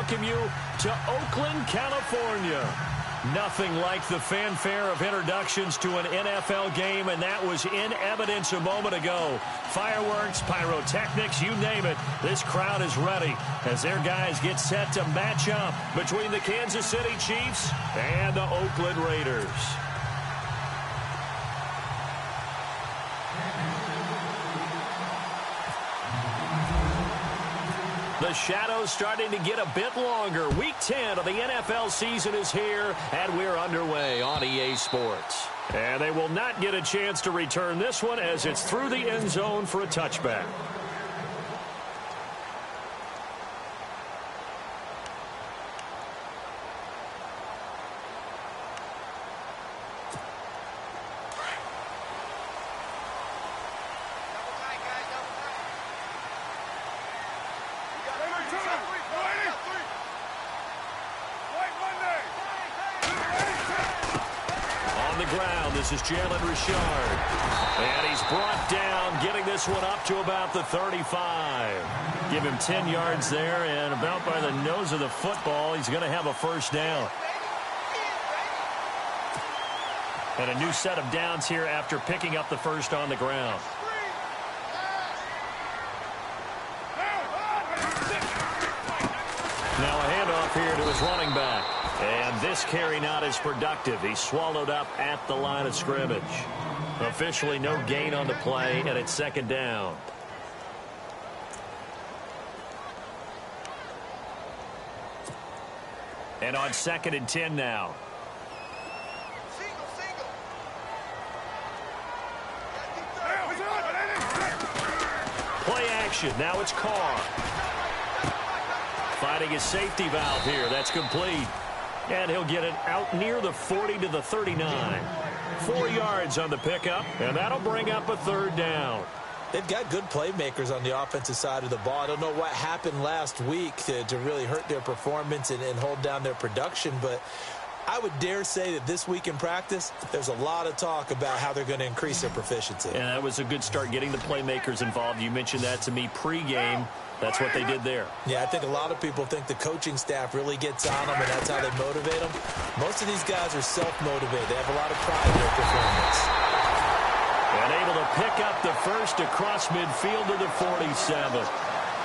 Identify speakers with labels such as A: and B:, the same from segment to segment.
A: welcome you to Oakland, California. Nothing like the fanfare of introductions to an NFL game, and that was in evidence a moment ago. Fireworks, pyrotechnics, you name it. This crowd is ready as their guys get set to match up between the Kansas City Chiefs and the Oakland Raiders. The shadow's starting to get a bit longer. Week 10 of the NFL season is here, and we're underway on EA Sports. And they will not get a chance to return this one as it's through the end zone for a touchback. This is Jalen Richard. And he's brought down, getting this one up to about the 35. Give him 10 yards there, and about by the nose of the football, he's going to have a first down. And a new set of downs here after picking up the first on the ground. Now a handoff here to his running back. And this carry not as productive. He's swallowed up at the line of scrimmage. Officially no gain on the play, and it's second down. And on 2nd and 10 now. Play action. Now it's Carr. Finding his safety valve here. That's complete. And he'll get it out near the 40 to the 39. 4 yards on the pickup, and that'll bring up a third down.
B: They've got good playmakers on the offensive side of the ball. I don't know what happened last week to really hurt their performance and hold down their production, but I would dare say that this week in practice, there's a lot of talk about how they're going to increase their proficiency.
A: And that was a good start, getting the playmakers involved. You mentioned that to me pregame. That's what they did there.
B: Yeah, I think a lot of people think the coaching staff really gets on them, and that's how they motivate them. Most of these guys are self-motivated. They have a lot of pride in their performance.
A: And able to pick up the first across midfield to the 47.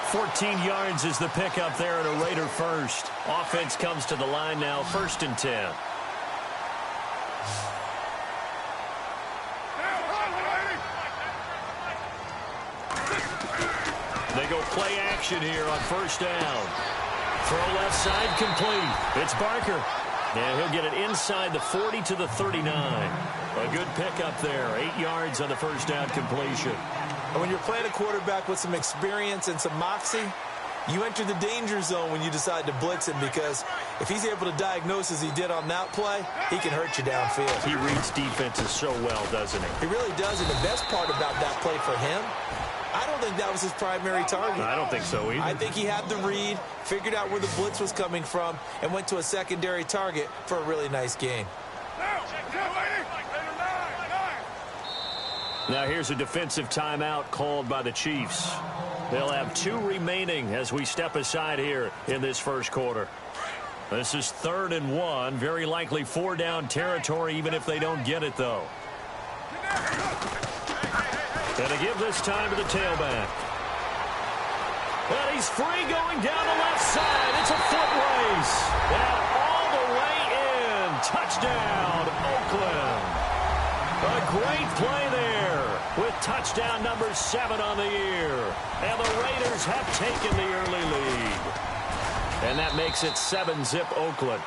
A: 14 yards is the pickup there and a Raider first. Offense comes to the line now, 1st and 10. They go play action here on 1st down. Throw left side complete. It's Barker. And he'll get it inside the 40 to the 39. A good pickup there. 8 yards on the 1st down completion.
B: And when you're playing a quarterback with some experience and some moxie, you enter the danger zone when you decide to blitz him, because if he's able to diagnose as he did on that play, he can hurt you downfield.
A: He reads defenses so well, doesn't he?
B: He really does, and the best part about that play for him, I don't think that was his primary target.
A: I don't think so either.
B: I think he had the read, figured out where the blitz was coming from, and went to a secondary target for a really nice gain.
A: Now here's a defensive timeout called by the Chiefs. They'll have 2 remaining as we step aside here in this first quarter. This is 3rd and 1. Very likely 4-down territory, even if they don't get it, though. And to give this time to the tailback. And he's free going down the left side. It's a foot race. And all the way in. Touchdown, Oakland. A great play there with touchdown number 7 on the year. And the Raiders have taken the early lead. And that makes it 7-zip Oakland.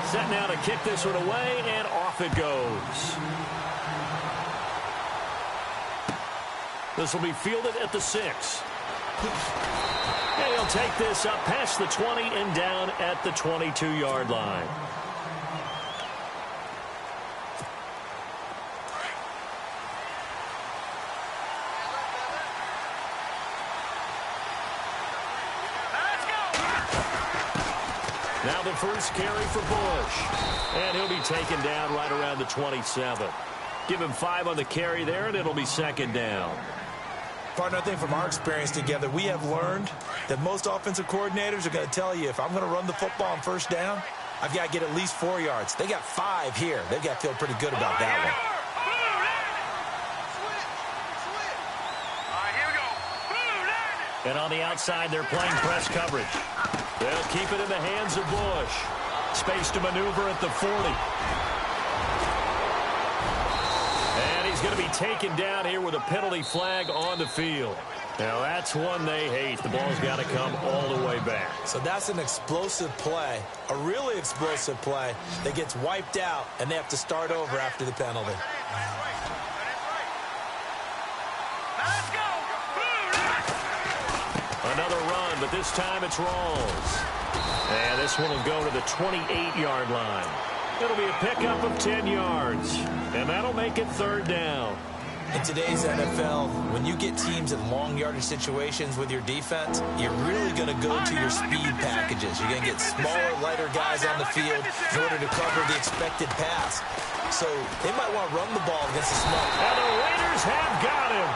A: Set now to kick this one away, and off it goes. This will be fielded at the 6. And he'll take this up past the 20 and down at the 22-yard line. Now the first carry for Bush. And he'll be taken down right around the 27. Give him 5 on the carry there, and it'll be 2nd down.
B: Partner, I think from our experience together, we have learned that most offensive coordinators are going to tell you, if I'm going to run the football on first down, I've got to get at least 4 yards. They got 5 here. They've got to feel pretty good about that one.
A: And on the outside, they're playing press coverage. They'll keep it in the hands of Bush. Space to maneuver at the 40. And he's going to be taken down here with a penalty flag on the field. Now, that's one they hate. The ball's got to come all the way back.
B: So that's an explosive play, a really explosive play that gets wiped out, and they have to start over after the penalty.
A: Another run, but this time it's Rawls. And this one will go to the 28-yard line. It'll be a pickup of 10 yards, and that'll make it 3rd down.
B: In today's NFL, when you get teams in long yardage situations with your defense, you're really going to go to your speed packages. You're going to get smaller, lighter guys on the field in order to cover the expected pass. So they might want to run the ball against the small.
A: And the Raiders have got him.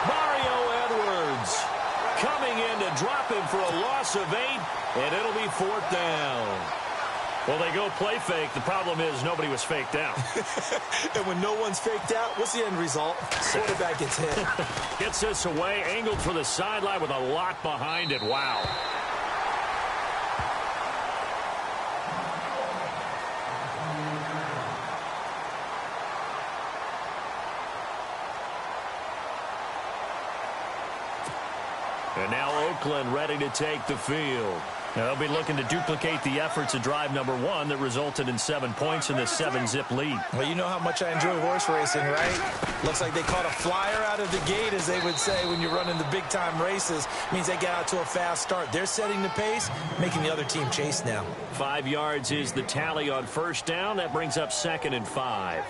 A: Mario Edwards coming in to drop him for a loss of 8, and it'll be 4th down. Well, they go play fake. The problem is nobody was faked out.
B: And when no one's faked out, what's the end result? Quarterback gets hit.
A: Gets this away, angled for the sideline with a lot behind it. Wow. And now Oakland ready to take the field. Now they'll be looking to duplicate the efforts of drive number 1 that resulted in 7 points in this 7-zip lead.
B: Well, you know how much I enjoy horse racing, right? Looks like they caught a flyer out of the gate, as they would say when you're running the big-time races. Means they get out to a fast start. They're setting the pace, making the other team chase now.
A: 5 yards is the tally on first down. That brings up 2nd and 5.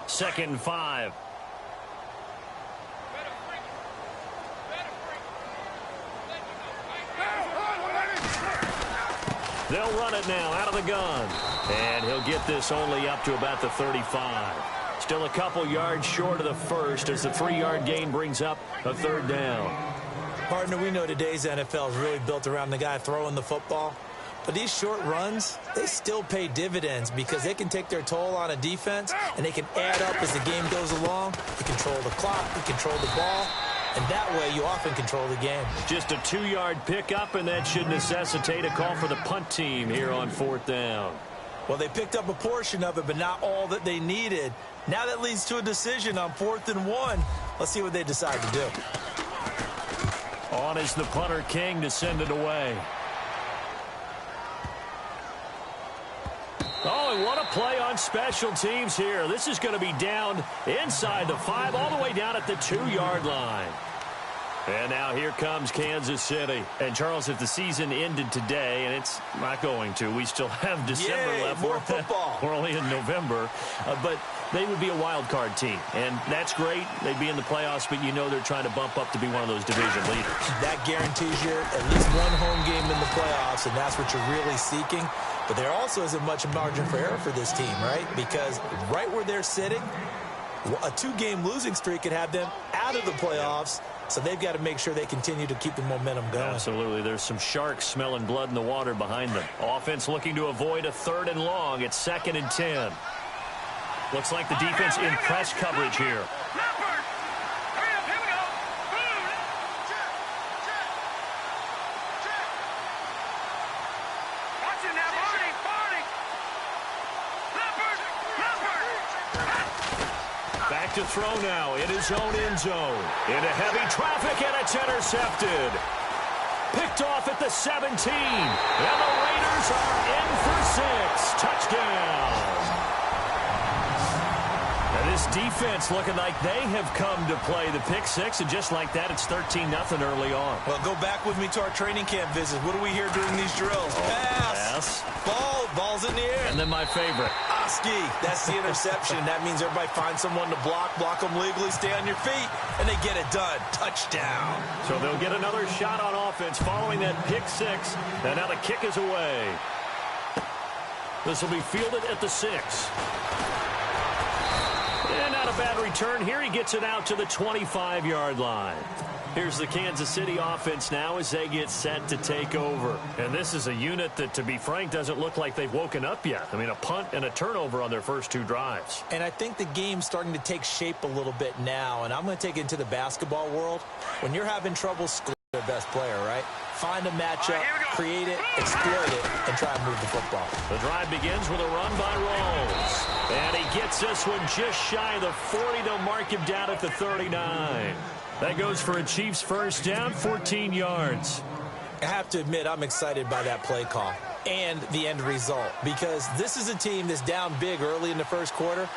A: 2nd and 5. They'll run it now out of the gun. And he'll get this only up to about the 35. Still a couple yards short of the first as the 3-yard gain brings up a 3rd down.
B: Partner, we know today's NFL is really built around the guy throwing the football. But these short runs, they still pay dividends because they can take their toll on a defense and they can add up as the game goes along. You control the clock, you control the ball. And that way, you often control the game.
A: Just a 2-yard pickup, and that should necessitate a call for the punt team here on 4th down.
B: Well, they picked up a portion of it, but not all that they needed. Now that leads to a decision on 4th and 1. Let's see what they decide to do.
A: On is the punter King to send it away. Oh, and what a play on special teams here. This is going to be down inside the 5, all the way down at the 2-yard line. And now here comes Kansas City. And, Charles, if the season ended today, and it's not going to, we still have December left.
B: More football.
A: We're only in November. But they would be a wild card team. And that's great. They'd be in the playoffs, but you know they're trying to bump up to be one of those division leaders.
B: That guarantees you at least one home game in the playoffs, and that's what you're really seeking. But there also isn't much margin for error for this team, right? Because right where they're sitting, a 2-game losing streak could have them out of the playoffs. So they've got to make sure they continue to keep the momentum going.
A: Absolutely. There's some sharks smelling blood in the water behind them. Offense looking to avoid a 3rd and long. It's 2nd and 10. Looks like the defense in press coverage here. Back to throw now in his own end zone. Into heavy traffic, and it's intercepted. Picked off at the 17. And the Raiders are in for 6. Touchdown. Now this defense looking like they have come to play the pick 6, and just like that, it's 13-0 early on.
B: Well, go back with me to our training camp visit. What do we hear during these drills? Pass. Ball's in the air.
A: And then my favorite.
B: Oski. That's the interception. That means everybody finds someone to block them legally, stay on your feet, and they get it done. Touchdown.
A: So they'll get another shot on offense following that pick 6. And now the kick is away. This will be fielded at the 6. And not a bad return here. He gets it out to the 25-yard line. Here's the Kansas City offense now as they get set to take over. And this is a unit that, to be frank, doesn't look like they've woken up yet. I mean, a punt and a turnover on their first 2 drives.
B: And I think the game's starting to take shape a little bit now. And I'm going to take it into the basketball world. When you're having trouble scoring their best player, right? Find a matchup, create it, exploit it, and try and move the football.
A: The drive begins with a run by Rawls. And he gets this one just shy of the 40. They'll mark him down at the 39. That goes for a Chiefs first down, 14 yards.
B: I have to admit, I'm excited by that play call and the end result, because this is a team that's down big early in the first quarter,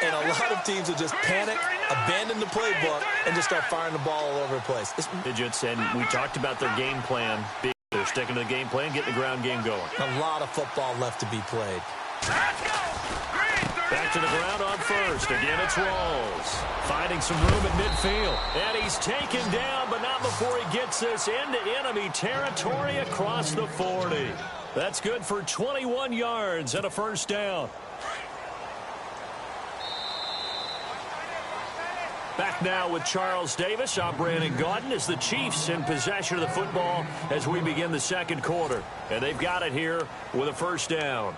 B: and a lot of teams will just panic, abandon the playbook, and just start firing the ball all over the place.
A: Digits, and we talked about their game plan. They're sticking to the game plan, getting the ground game going.
B: A lot of football left to be played.
A: Back to the ground on first. Again, it's Rawls. Finding some room at midfield. And he's taken down, but not before he gets this into enemy territory across the 40. That's good for 21 yards and a first down. Back now with Charles Davis. I'm Brandon Gaudin as the Chiefs in possession of the football as we begin the second quarter. And they've got it here with a first down.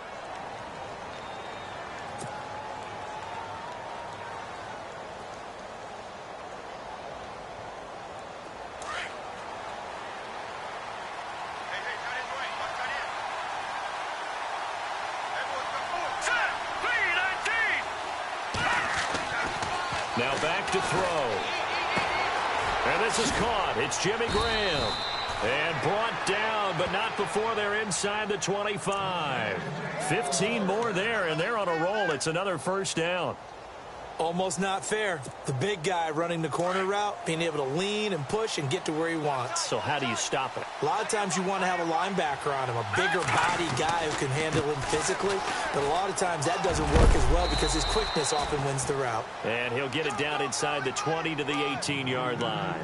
A: Now back to throw. And this is caught. It's Jimmy Graham. And brought down, but not before they're inside the 25. 15 more there, and they're on a roll. It's another first down.
B: Almost not fair. The big guy running the corner route, being able to lean and push and get to where he wants.
A: So how do you stop it?
B: A lot of times you want to have a linebacker on him, a bigger body guy who can handle him physically. But a lot of times that doesn't work as well because his quickness often wins the route.
A: And he'll get it down inside the 20 to the 18-yard line.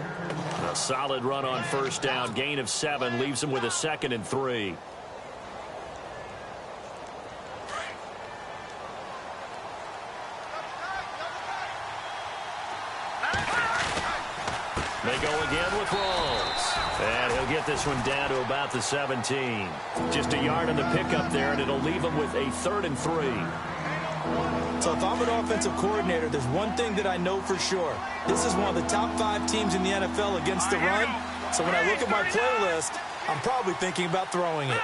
A: A solid run on first down. Gain of 7 leaves him with a 2nd and 3. They go again with Rawls. And he'll get this one down to about the 17. Just a yard on the pickup there, and it'll leave him with a 3rd and 3.
B: So if I'm an offensive coordinator, there's one thing that I know for sure. This is one of the top 5 teams in the NFL against the run. So when I look at my playlist, I'm probably thinking about throwing it.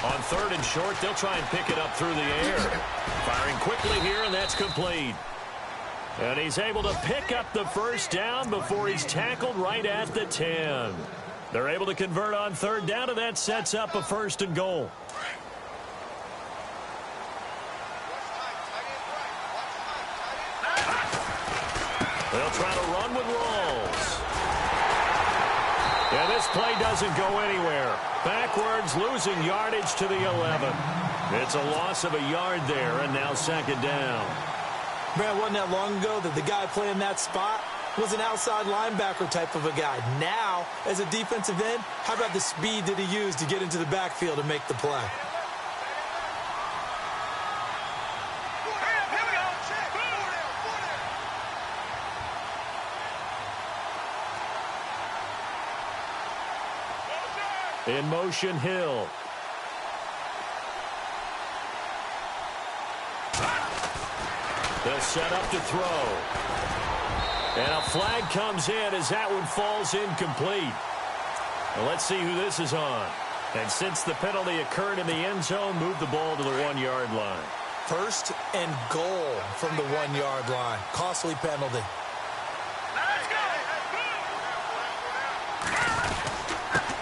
A: On 3rd and short, they'll try and pick it up through the air. Firing quickly here, and that's complete. And he's able to pick up the first down before he's tackled right at the 10. They're able to convert on 3rd down, and that sets up a 1st and goal. They'll try to run with Rawls. Yeah, this play doesn't go anywhere. Backwards, losing yardage to the 11. It's a loss of a yard there, and now 2nd down.
B: Man, wasn't that long ago that the guy playing that spot was an outside linebacker type of a guy. Now, as a defensive end, how about the speed that he used to get into the backfield and make the play?
A: In motion, Hill. They'll set up to throw. And a flag comes in as that one falls incomplete. Well, let's see who this is on. And since the penalty occurred in the end zone, move the ball to the 1-yard line.
B: 1st and goal from the 1-yard line. Costly penalty.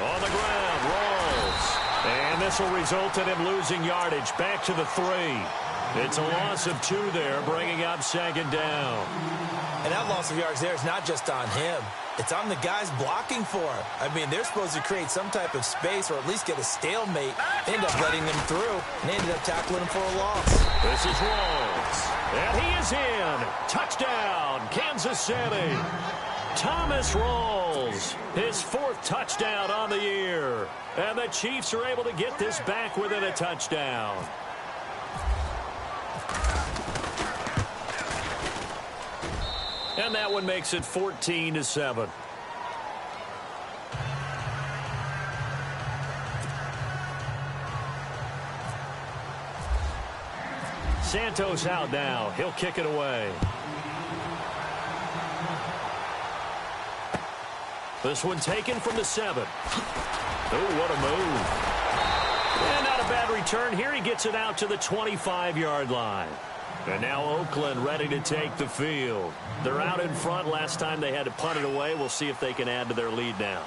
A: On the ground, Rawls. And this will result in him losing yardage. Back to the 3. It's a loss of 2 there, bringing up 2nd down.
B: And that loss of yards there is not just on him. It's on the guys blocking for it. I mean, they're supposed to create some type of space or at least get a stalemate. They end up letting them through, and they ended up tackling him for a loss.
A: This is Rawls, and he is in. Touchdown, Kansas City. Thomas Rawls, his 4th touchdown on the year. And the Chiefs are able to get this back within a touchdown. And that one makes it 14-7. Santos out now. He'll kick it away. This one taken from the 7. Oh, what a move. And not a bad return here. He gets it out to the 25-yard line. And now Oakland ready to take the field. They're out in front. Last time they had to punt it away. We'll see if they can add to their lead now.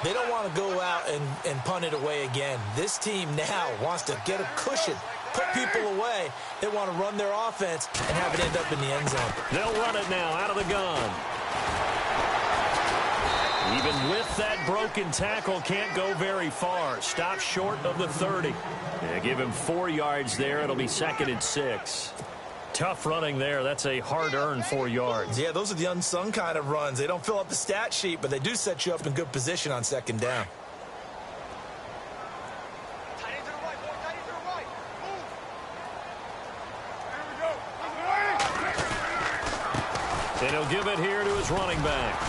B: They don't want to go out and punt it away again. This team now wants to get a cushion, put people away. They want to run their offense and have it end up in the end zone.
A: They'll run it now out of the gun. Even with that broken tackle, can't go very far. Stop short of the 30. Yeah, give him 4 yards there. It'll be 2nd and 6. Tough running there. That's a hard-earned 4 yards.
B: Yeah, those are the unsung kind of runs. They don't fill up the stat sheet, but they do set you up in good position on 2nd down.
A: And he'll give it here to his running back.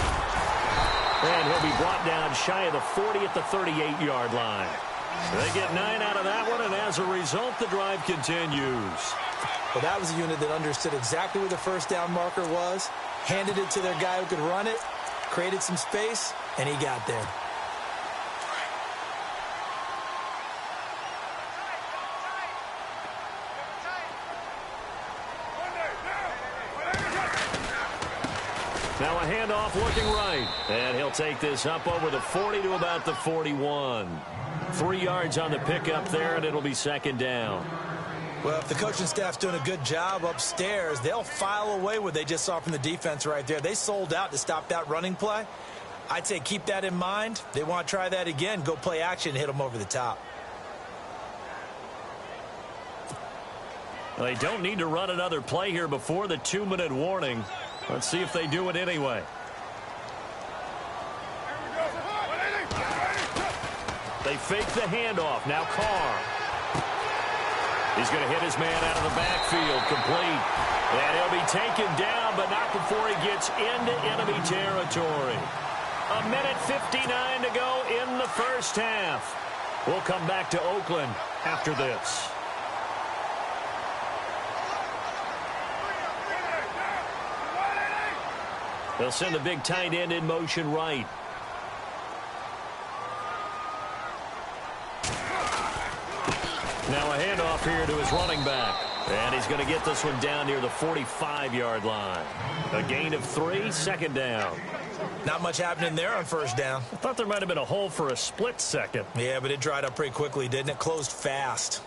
A: And he'll be brought down shy of the 40 at the 38-yard line. They get 9 out of that one, and as a result, the drive continues.
B: Well, that was a unit that understood exactly where the first down marker was, handed it to their guy who could run it, created some space, and he got there.
A: Now a handoff looking right. And he'll take this up over the 40 to about the 41. 3 yards on the pickup there, and it'll be 2nd down.
B: Well, if the coaching staff's doing a good job upstairs, they'll file away what they just saw from the defense right there. They sold out to stop that running play. I'd say keep that in mind. They want to try that again. Go play action and hit them over the top.
A: They don't need to run another play here before the 2-minute warning. Let's see if they do it anyway. They fake the handoff. Now Carr. He's going to hit his man out of the backfield. Complete. And he'll be taken down, but not before he gets into enemy territory. 1:59 to go in the first half. We'll come back to Oakland after this. They'll send the big tight end in motion right. Now a handoff here to his running back. And he's going to get this one down near the 45-yard line. A gain of 3, 2nd down.
B: Not much happening there on 1st down.
A: I thought there might have been a hole for a split second.
B: Yeah, but it dried up pretty quickly, didn't it? Closed fast.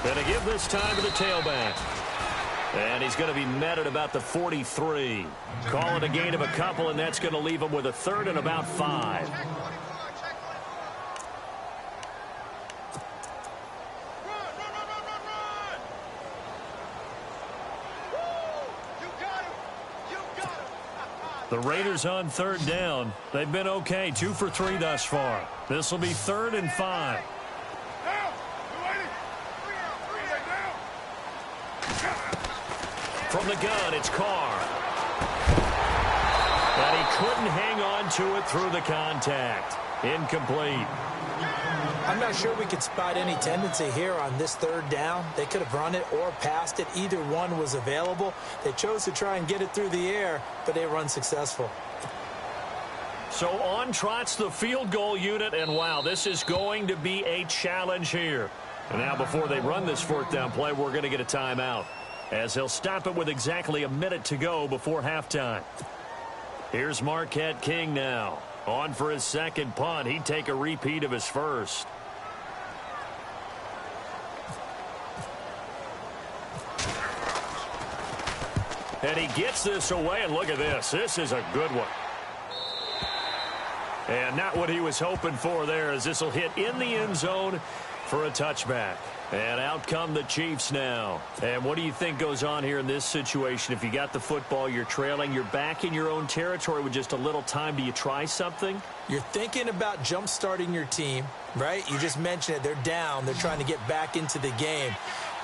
A: Going to give this time to the tailback. And he's going to be met at about the 43. Call it a gain of a couple, and that's going to leave him with a 3rd and about 5. The Raiders on 3rd down. They've been okay, 2 for 3 thus far. This will be 3rd and 5. From the gun, it's Carr. And he couldn't hang on to it through the contact. Incomplete.
B: I'm not sure we could spot any tendency here on this 3rd down. They could have run it or passed it. Either one was available. They chose to try and get it through the air, but they were unsuccessful.
A: So on trots the field goal unit, and wow, this is going to be a challenge here. And now before they run this 4th down play, we're going to get a timeout, as they'll stop it with exactly a minute to go before halftime. Here's Marquette King now. On for his second punt. He'd take a repeat of his first. And he gets this away, and look at this. This is a good one. And not what he was hoping for there, as this will hit in the end zone for a touchback. And out come the Chiefs now. And what do you think goes on here in this situation? If you got the football, you're trailing, you're back in your own territory with just a little time. Do you try something?
B: You're thinking about jump-starting your team, right? You just mentioned it. They're down. They're trying to get back into the game.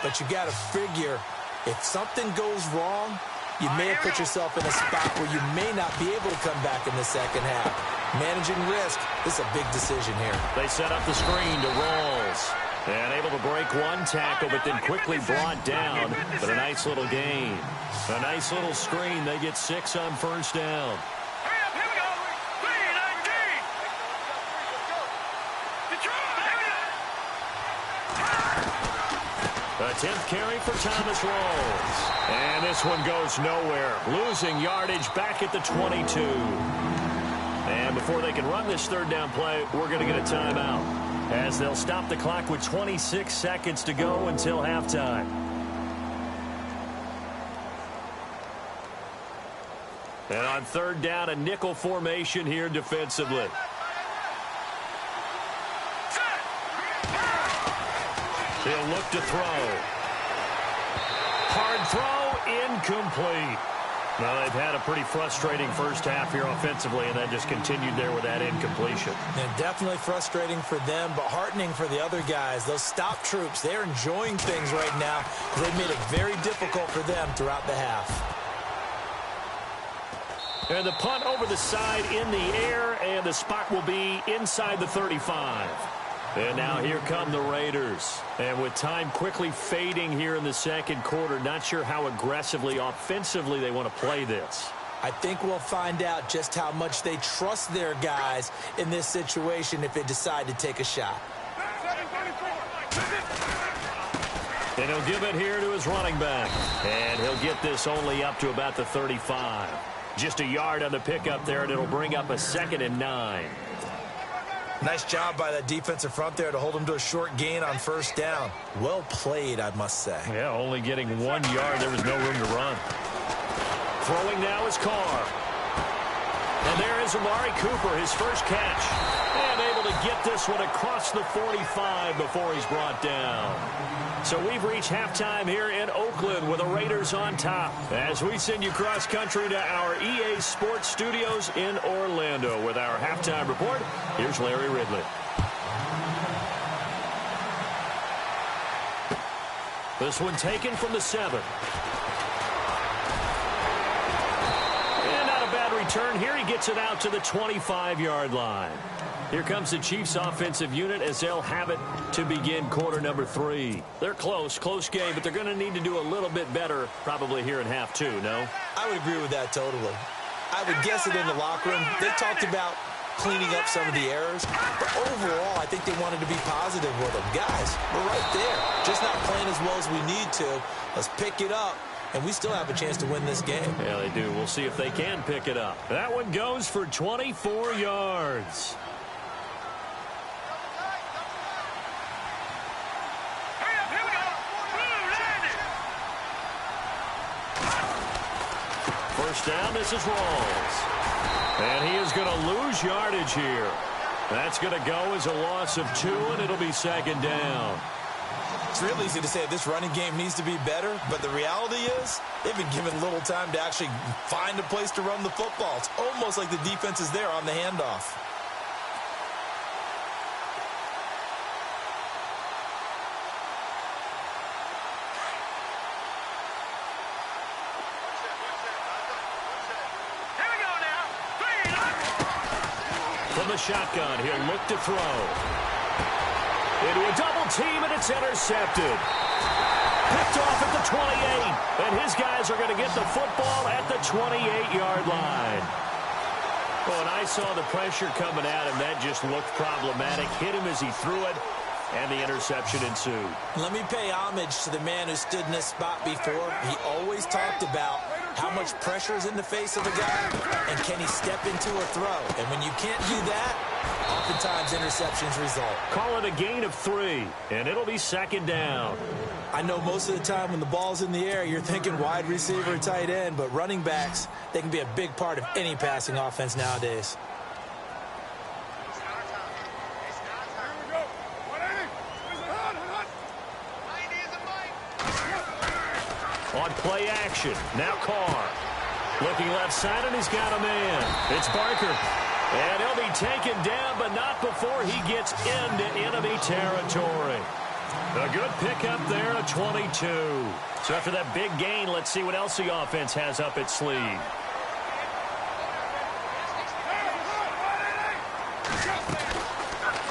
B: But you got to figure, if something goes wrong, you may have put yourself in a spot where you may not be able to come back in the second half. Managing risk, this is a big decision here.
A: They set up the screen to Rawls. And able to break one tackle, but then quickly brought down. But a nice little gain. A nice little screen. They get 6 on first down. A 10th carry for Thomas Rawls. And this one goes nowhere. Losing yardage back at the 22. And before they can run this third down play, we're going to get a timeout, as they'll stop the clock with 26 seconds to go until halftime. And on third down, a nickel formation here defensively. He'll look to throw. Hard throw, incomplete. Well, they've had a pretty frustrating first half here offensively, and that just continued there with that incompletion.
B: And definitely frustrating for them, but heartening for the other guys. Those stop troops, they're enjoying things right now. They've made it very difficult for them throughout the half.
A: And the punt over the side in the air, and the spot will be inside the 35. And now here come the Raiders. And with time quickly fading here in the second quarter, not sure how aggressively, offensively they want to play this.
B: I think we'll find out just how much they trust their guys in this situation if they decide to take a shot.
A: And he'll give it here to his running back. And he'll get this only up to about the 35. Just a yard on the pickup there, and it'll bring up a 2nd and 9.
B: Nice job by that defensive front there to hold them to a short gain on first down. Well played, I must say.
A: Yeah, only getting 1 yard. There was no room to run. Throwing now is Carr. And there is Amari Cooper, his first catch. And able to get this one across the 45 before he's brought down. So we've reached halftime here in Oakland with the Raiders on top, as we send you cross country to our EA Sports Studios in Orlando with our halftime report. Here's Larry Ridley. This one taken from the 7. And not a bad return here. He gets it out to the 25-yard line. Here comes the Chiefs offensive unit as they'll have it to begin quarter number 3. They're close game, but they're going to need to do a little bit better probably here in half 2, no?
B: I would agree with that totally. I would guess it in the locker room. They talked about cleaning up some of the errors, but overall I think they wanted to be positive with them. Guys, we're right there. Just not playing as well as we need to. Let's pick it up, and we still have a chance to win this game.
A: Yeah, they do. We'll see if they can pick it up. That one goes for 24 yards. First down, this is Rawls. And he is going to lose yardage here. That's going to go as a loss of 2, and it'll be 2nd down.
B: It's real easy to say this running game needs to be better, but the reality is they've been given little time to actually find a place to run the football. It's almost like the defense is there on the handoff.
A: From the shotgun, he'll look to throw. Into a double team, and it's intercepted. Picked off at the 28, and his guys are going to get the football at the 28-yard line. Oh, and I saw the pressure coming at him. That just looked problematic. Hit him as he threw it, and the interception ensued.
B: Let me pay homage to the man who stood in this spot before. He always talked about how much pressure is in the face of a guy, and can he step into a throw? And when you can't do that, oftentimes interceptions result.
A: Call it a gain of 3, and it'll be second down.
B: I know most of the time when the ball's in the air, you're thinking wide receiver or tight end, but running backs, they can be a big part of any passing offense nowadays.
A: On play action, now Carr. Looking left side, and he's got a man. It's Barker. And he'll be taken down, but not before he gets into enemy territory. A good pickup there, a 22. So after that big gain, let's see what else the offense has up its sleeve.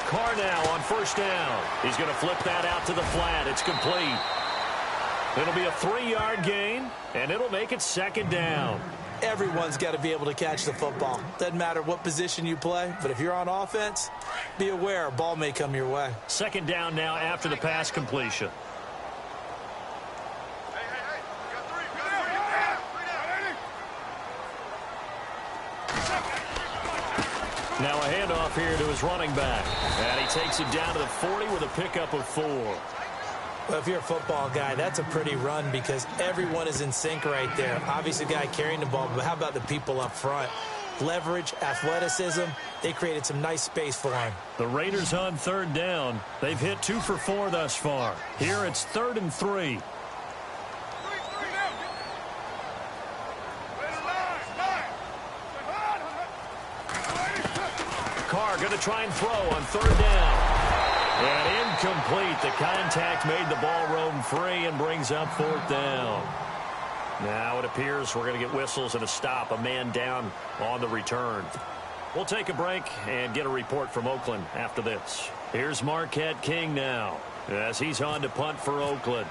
A: Carr now on first down. He's going to flip that out to the flat. It's complete. It'll be a 3-yard gain, and it'll make it second down.
B: Everyone's got to be able to catch the football. Doesn't matter what position you play, but if you're on offense, be aware a ball may come your way.
A: Second down now after the pass completion. Now a handoff here to his running back. And he takes it down to the 40 with a pickup of 4.
B: Well, if you're a football guy, that's a pretty run because everyone is in sync right there. Obviously, the guy carrying the ball, but how about the people up front? Leverage, athleticism, they created some nice space for him.
A: The Raiders on third down. They've hit 2 for 4 thus far. Here it's 3rd and 3. Carr going to try and throw on 3rd down. And incomplete. The contact made the ball roam free and brings up 4th down. Now it appears we're going to get whistles and a stop. A man down on the return. We'll take a break and get a report from Oakland after this. Here's Marquette King now as he's on to punt for Oakland.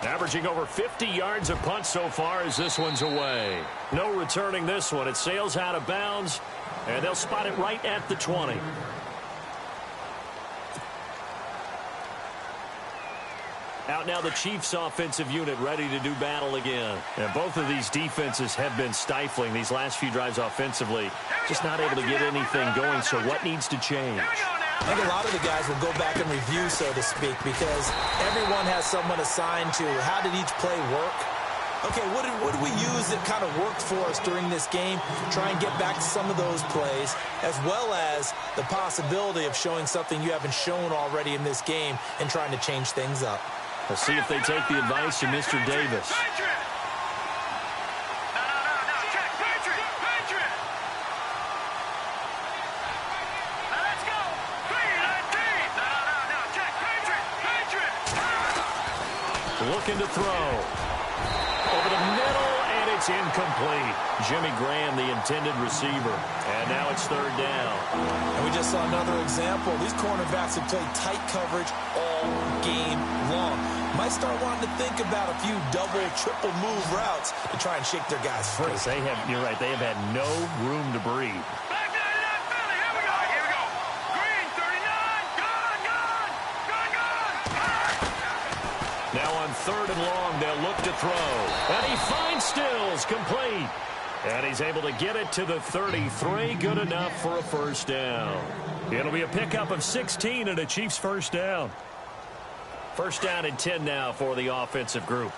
A: Averaging over 50 yards a punt so far as this one's away. No returning this one. It sails out of bounds, and they'll spot it right at the 20. Out now the Chiefs offensive unit ready to do battle again. And both of these defenses have been stifling these last few drives offensively. Just not able to get anything going, so what needs to change?
B: I think a lot of the guys will go back and review, so to speak, because everyone has someone assigned to how did each play work. Okay, what did we use that kind of worked for us during this game? Try and get back to some of those plays, as well as the possibility of showing something you haven't shown already in this game and trying to change things up.
A: Let's see if they take the advice of Mr. Davis. Looking to throw. Over the middle, and it's incomplete. Jimmy Graham, the intended receiver. And now it's 3rd down.
B: And we just saw another example. These cornerbacks have played tight coverage all game long. Might start wanting to think about a few double, triple move routes to try and shake their guys free.
A: They have, you're right, they have had no room to breathe. Now on 3rd and long, they'll look to throw. And he finds Stills, complete. And he's able to get it to the 33, good enough for a 1st down. It'll be a pickup of 16 and a Chiefs 1st down. 1st down and 10 now for the offensive group.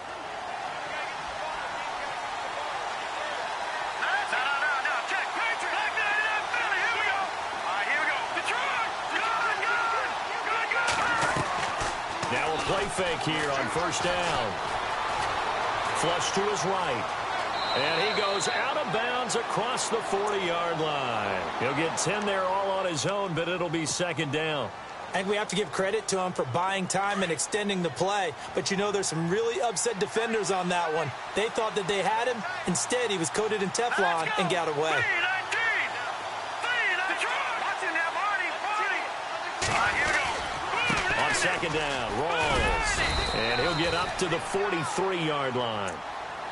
A: Now a play fake here on 1st down. Flush to his right. And he goes out of bounds across the 40-yard line. He'll get 10 there all on his own, but it'll be 2nd down.
B: I think we have to give credit to him for buying time and extending the play. But, you know, there's some really upset defenders on that one. They thought that they had him. Instead, he was coated in Teflon and got away.
A: On 2nd down, rolls. And he'll get up to the 43-yard line.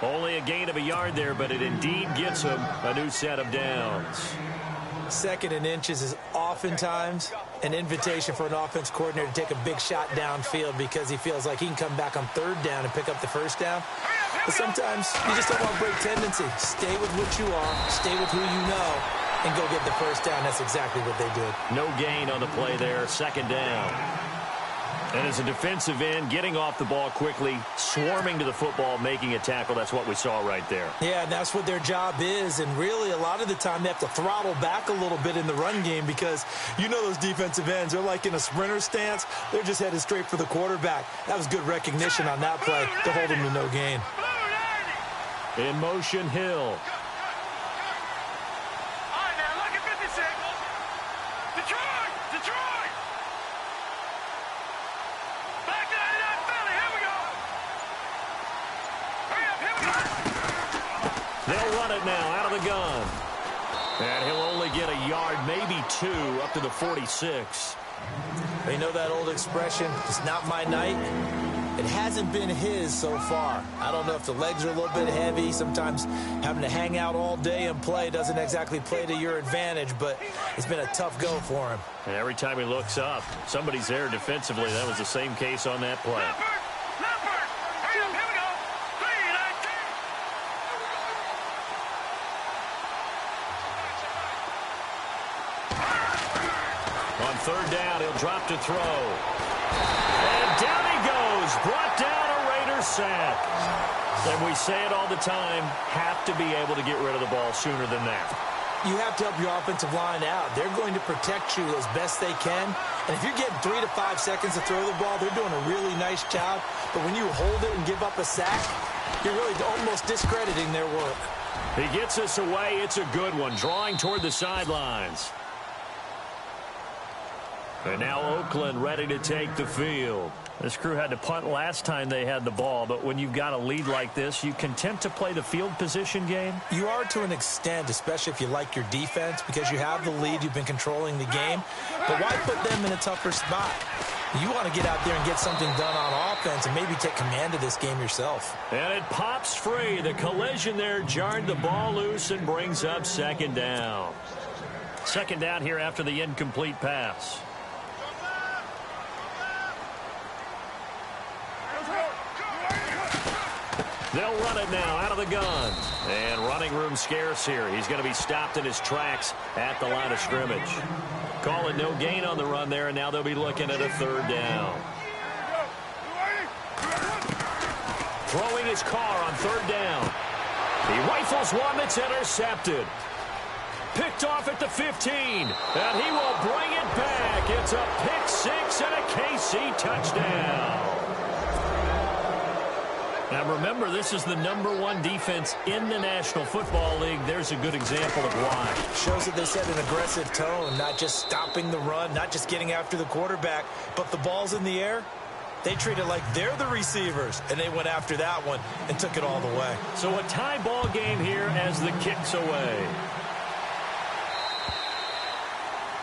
A: Only a gain of a yard there, but it indeed gets him a new set of downs.
B: 2nd and inches is oftentimes an invitation for an offense coordinator to take a big shot downfield because he feels like he can come back on 3rd down and pick up the 1st down. But sometimes you just don't want to break tendency. Stay with what you are, stay with who you know, and go get the 1st down. That's exactly what they did.
A: No gain on the play there, 2nd down. And as a defensive end, getting off the ball quickly, swarming to the football, making a tackle, that's what we saw right there.
B: Yeah, and that's what their job is. And really, a lot of the time, they have to throttle back a little bit in the run game because you know those defensive ends, they're like in a sprinter stance. They're just headed straight for the quarterback. That was good recognition on that play to hold him to no gain.
A: In motion, Hill. They'll run it now out of the gun. And he'll only get a yard, maybe 2, up to the 46.
B: You know that old expression, it's not my night? It hasn't been his so far. I don't know if the legs are a little bit heavy. Sometimes having to hang out all day and play doesn't exactly play to your advantage, but it's been a tough go for him.
A: And every time he looks up, somebody's there defensively. That was the same case on that play. On 3rd down, he'll drop to throw. And down he goes. Brought down a Raiders sack. And we say it all the time, have to be able to get rid of the ball sooner than that.
B: You have to help your offensive line out. They're going to protect you as best they can. And if you're getting 3 to 5 seconds to throw the ball, they're doing a really nice job. But when you hold it and give up a sack, you're really almost discrediting their work.
A: He gets us away. It's a good one, drawing toward the sidelines. And now Oakland ready to take the field. This crew had to punt last time they had the ball, but when you've got a lead like this, you content to play the field position game?
B: You are to an extent, especially if you like your defense, because you have the lead, you've been controlling the game. But why put them in a tougher spot? You want to get out there and get something done on offense and maybe take command of this game yourself.
A: And it pops free. The collision there jarred the ball loose and brings up 2nd down. 2nd down here after the incomplete pass. They'll run it now out of the gun. And running room scarce here. He's going to be stopped in his tracks at the line of scrimmage. Call it no gain on the run there, and now they'll be looking at a 3rd down. Throwing his car on 3rd down. He rifles one that's intercepted. Picked off at the 15. And he will bring it back. It's a pick 6 and a KC touchdown. Now, remember, this is the #1 defense in the National Football League. There's a good example of why.
B: Shows that they set an aggressive tone, not just stopping the run, not just getting after the quarterback, but the ball's in the air. They treat it like they're the receivers, and they went after that one and took it all the way.
A: So a tie ball game here as the kick's away.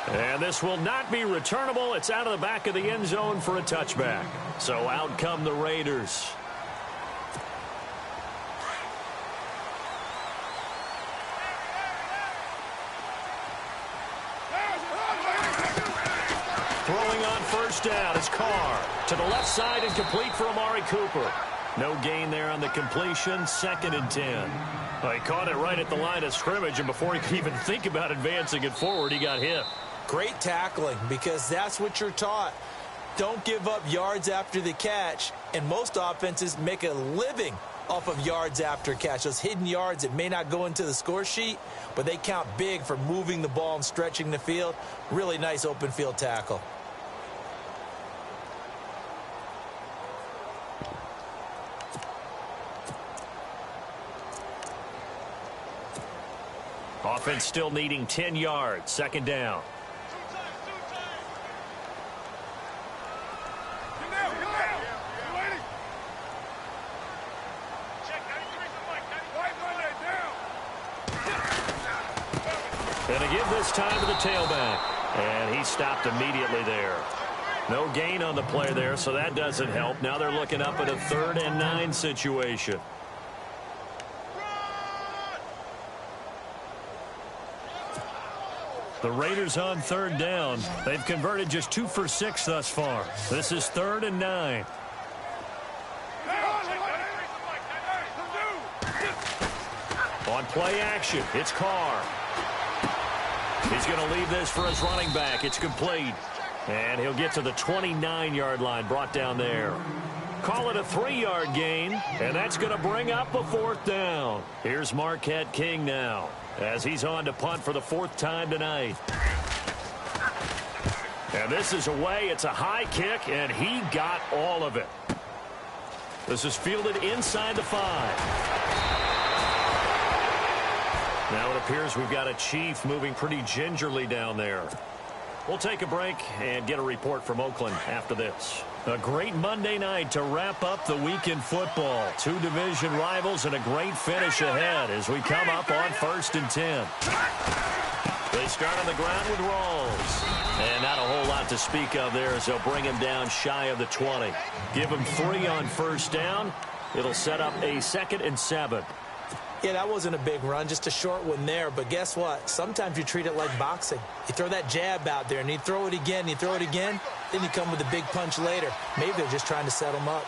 A: And this will not be returnable. It's out of the back of the end zone for a touchback. So out come the Raiders. Throwing on 1st down is Carr. To the left side and complete for Amari Cooper. No gain there on the completion. 2nd and 10. Well, he caught it right at the line of scrimmage, and before he could even think about advancing it forward, he got hit.
B: Great tackling, because that's what you're taught. Don't give up yards after the catch, and most offenses make a living off of yards after catch. Those hidden yards that may not go into the score sheet, but they count big for moving the ball and stretching the field. Really nice open field tackle.
A: Offense still needing 10 yards. 2nd down. And a give this time to the tailback. And he stopped immediately there. No gain on the play there, so that doesn't help. Now they're looking up at a 3rd and 9 situation. The Raiders on 3rd down. They've converted just 2 for 6 thus far. This is 3rd and 9. On play action, it's Carr. He's going to leave this for his running back. It's complete. And he'll get to the 29-yard line, brought down there. Call it a 3-yard gain, and that's going to bring up a 4th down. Here's Marquette King now, as he's on to punt for the 4th time tonight. And this is away. It's a high kick, and he got all of it. This is fielded inside the 5. Now it appears we've got a Chief moving pretty gingerly down there. We'll take a break and get a report from Oakland after this. A great Monday night to wrap up the week in football. 2 division rivals and a great finish ahead as we come up on 1st and 10. They start on the ground with Rawls. And not a whole lot to speak of there as they'll bring him down shy of the 20. Give him 3 on 1st down. It'll set up a 2nd and 7.
B: Yeah, that wasn't a big run, just a short one there. But guess what? Sometimes you treat it like boxing. You throw that jab out there, and you throw it again, you throw it again, then you come with a big punch later. Maybe they're just trying to set him up.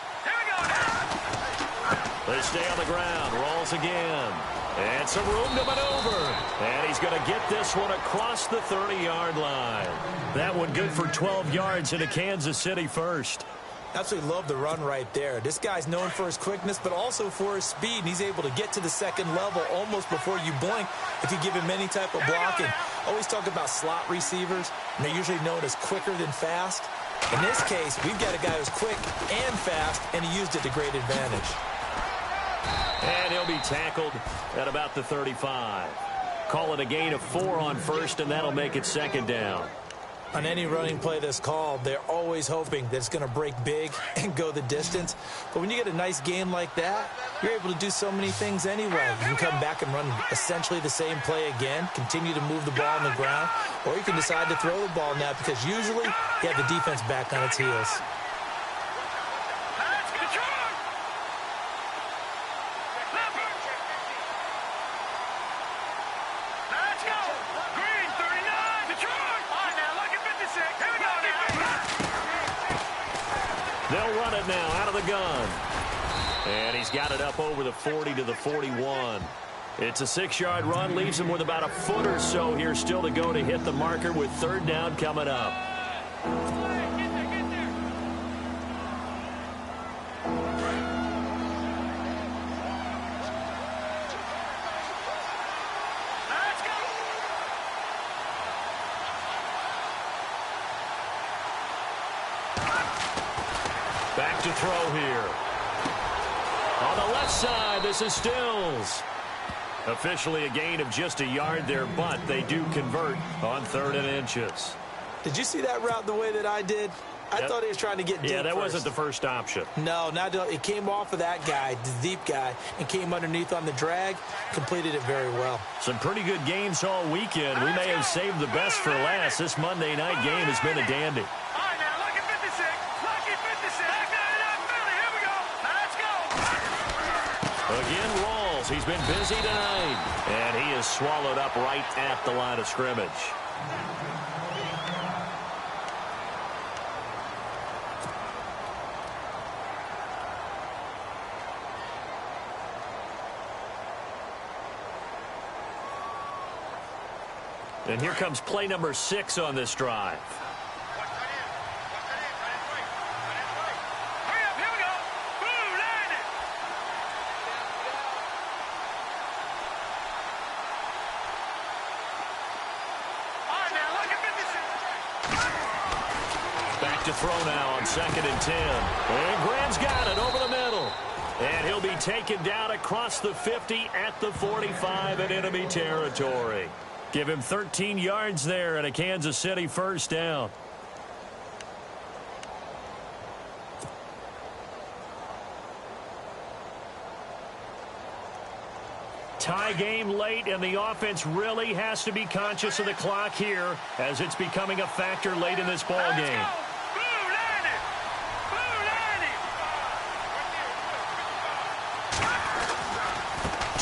A: They stay on the ground. Rolls again. And some room to maneuver. And he's going to get this one across the 30-yard line. That one good for 12 yards into Kansas City first.
B: Absolutely love the run right there. This guy's known for his quickness, but also for his speed. And he's able to get to the 2nd level almost before you blink if you give him any type of blocking. Always talk about slot receivers, and they're usually known as quicker than fast. In this case, we've got a guy who's quick and fast, and he used it to great advantage.
A: And he'll be tackled at about the 35. Call it a gain of 4 on 1st, and that'll make it 2nd down.
B: On any running play that's called, they're always hoping that it's going to break big and go the distance. But when you get a nice gain like that, you're able to do so many things anyway. You can come back and run essentially the same play again, continue to move the ball on the ground, or you can decide to throw the ball now because usually you have the defense back on its heels.
A: They'll run it now out of the gun. And he's got it up over the 40 to the 41. It's a 6-yard run, leaves him with about a foot or so here still to go to hit the marker with 3rd down coming up. Back to throw here. On the left side, this is Stills. Officially a gain of just a yard there, but they do convert on 3rd and inches.
B: Did you see that route the way that I did? I thought he was trying to get deep.
A: Yeah, that wasn't the first option.
B: No, it came off of that guy, the deep guy, and came underneath on the drag, completed it very well.
A: Some pretty good games all weekend. We may have saved the best for last. This Monday night game has been a dandy. Again, Rawls. He's been busy tonight. And he is swallowed up right at the line of scrimmage. And here comes play number 6 on this drive. Back to throw now on 2nd and 10. And Graham's got it over the middle. And he'll be taken down across the 50 at the 45 in enemy territory. Give him 13 yards there and a Kansas City 1st down. Tie game late, and the offense really has to be conscious of the clock here as it's becoming a factor late in this ball game.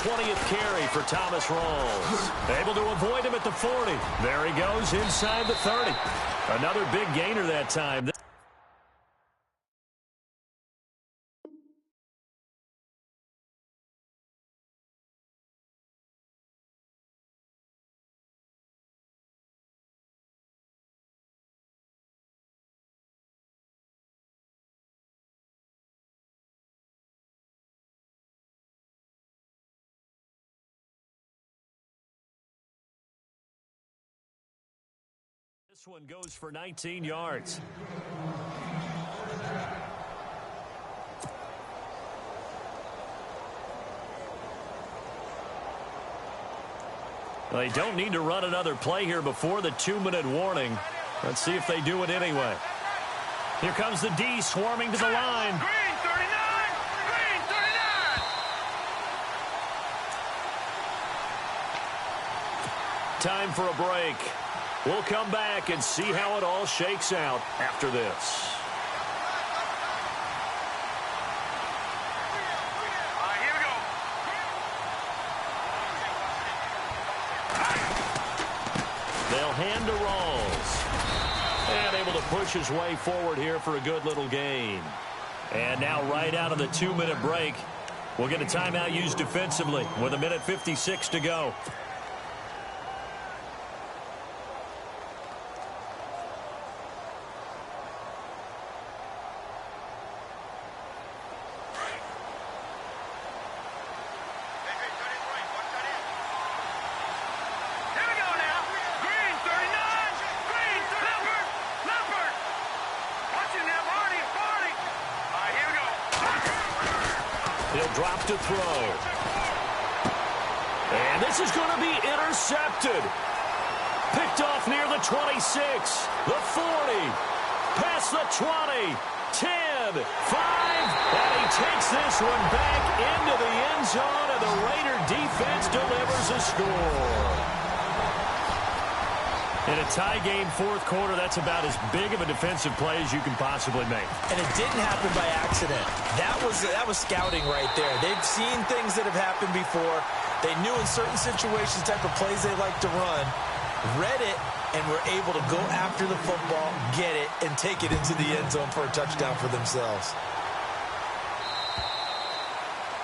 A: 20th carry for Thomas Rawls. Able to avoid him at the 40. There he goes inside the 30. Another big gainer that time. This one goes for 19 yards. They don't need to run another play here before the 2-minute warning. Let's see if they do it anyway. Here comes the D swarming to the line.
C: Green 39! Green 39!
A: Time for a break. We'll come back and see how it all shakes out after this.
C: All right, here we go.
A: They'll hand to Rawls. And able to push his way forward here for a good little gain. And now right out of the 2-minute break, we'll get a timeout used defensively with 1:56 to go. Drop to throw. And this is going to be intercepted. Picked off near the 26, the 40, past the 20, 10, 5, and he takes this one back into the end zone, and the Raider defense delivers a score. In a tie game fourth quarter, that's about as big of a defensive play as you can possibly make.
B: And it didn't happen by accident. That was scouting right there. They've seen things that have happened before. They knew in certain situations the type of plays they like to run, read it, and were able to go after the football, get it, and take it into the end zone for a touchdown for themselves.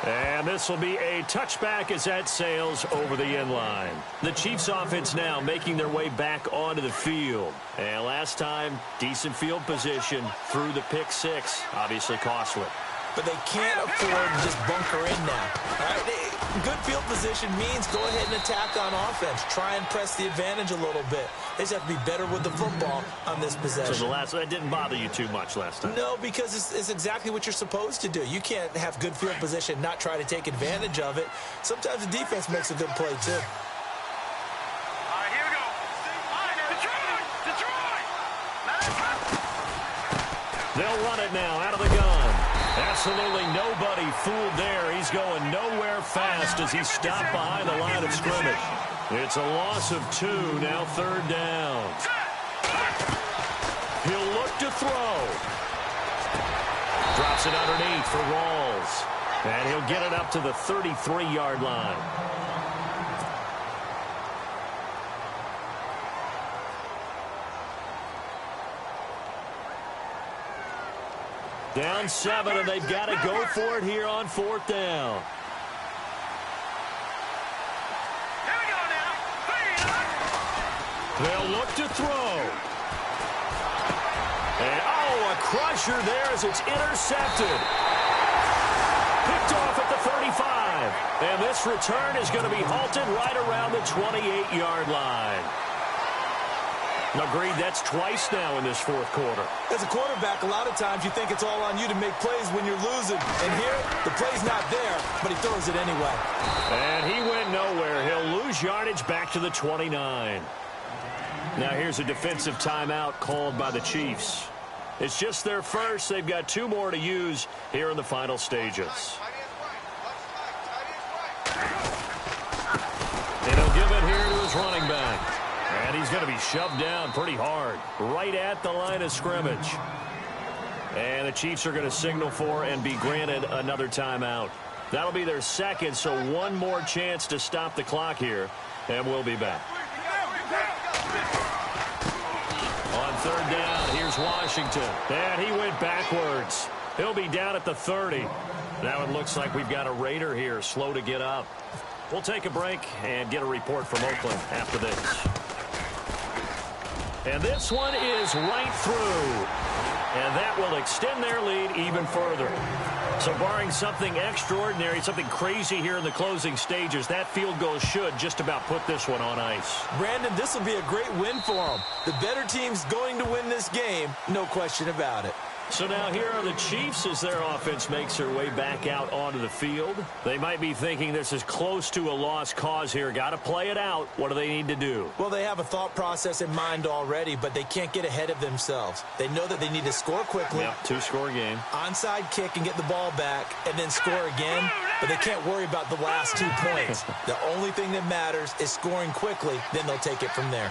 A: And this will be a touchback as that sails over the end line. The Chiefs offense now making their way back onto the field. And last time, decent field position through the pick six. Obviously costly.
B: But they can't afford to just bunker in now. All right? Good field position means go ahead and attack on offense. Try and press the advantage a little bit. They just have to be better with the football on this possession.
A: So that didn't bother you too much last time?
B: No, because it's exactly what you're supposed to do. You can't have good field position, not try to take advantage of it. Sometimes the defense makes a good play, too.
C: All right, here we go. All right, Detroit!
A: They'll run it now out of the gun. Absolutely nobody fooled there. He's going nowhere fast as he's stopped behind the line of scrimmage. It's a loss of 2, now third down. He'll look to throw. Drops it underneath for Rawls. And he'll get it up to the 33-yard line. Down 7, and they've got to go for it here on fourth down.
C: Here we go now.
A: They'll look to throw. And, a crusher there as it's intercepted. Picked off at the 35. And this return is going to be halted right around the 28-yard line. Agreed, that's twice now in this fourth quarter.
B: As a quarterback, a lot of times you think it's all on you to make plays when you're losing. And here, the play's not there, but he throws it anyway.
A: And he went nowhere. He'll lose yardage back to the 29. Now here's a defensive timeout called by the Chiefs. It's just their first. They've got 2 more to use here in the final stages. And he'll give it here to his running back. And he's going to be shoved down pretty hard, right at the line of scrimmage. And the Chiefs are going to signal for and be granted another timeout. That'll be their second, so one more chance to stop the clock here, and we'll be back. On third down, here's Washington. And he went backwards. He'll be down at the 30. Now it looks like we've got a Raider here, slow to get up. We'll take a break and get a report from Oakland after this. And this one is right through. And that will extend their lead even further. So barring something extraordinary, something crazy here in the closing stages, that field goal should just about put this one on ice.
B: Brandon, this will be a great win for them. The better team's going to win this game, no question about it.
A: So now here are the Chiefs as their offense makes their way back out onto the field. They might be thinking this is close to a lost cause here. Got to play it out. What do they need to do?
B: Well, they have a thought process in mind already, but they can't get ahead of themselves. They know that they need to score quickly.
A: Yep, two-score game.
B: Onside kick and get the ball back and then score again, but they can't worry about the last 2 points. The only thing that matters is scoring quickly, then they'll take it from there.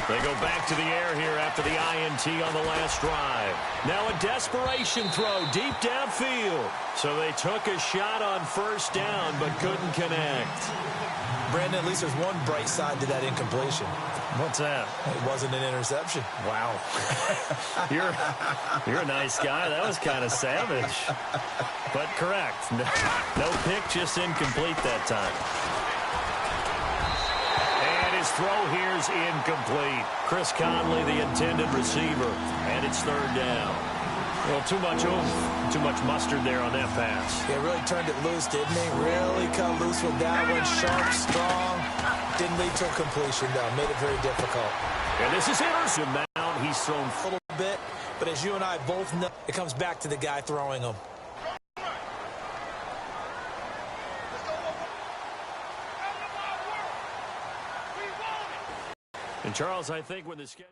A: They go back to the air here after the INT on the last drive. Now a desperation throw deep downfield. So they took a shot on first down but couldn't connect.
B: Brandon, at least there's one bright side to that incompletion.
A: What's that?
B: It wasn't an interception.
A: Wow. You're a nice guy. That was kind of savage. But correct. No pick, just incomplete that time. His throw here's incomplete. Chris Conley, the intended receiver, and it's third down. Well, too much mustard there on that pass.
B: Yeah, really turned it loose, didn't he? Really cut loose with that one. Sharp, strong. Didn't lead to a completion, though. Made it very difficult.
A: And this is Anderson. Now he's thrown
B: a little bit, but as you and I both know, it comes back to the guy throwing them.
A: And Charles, I think when the schedule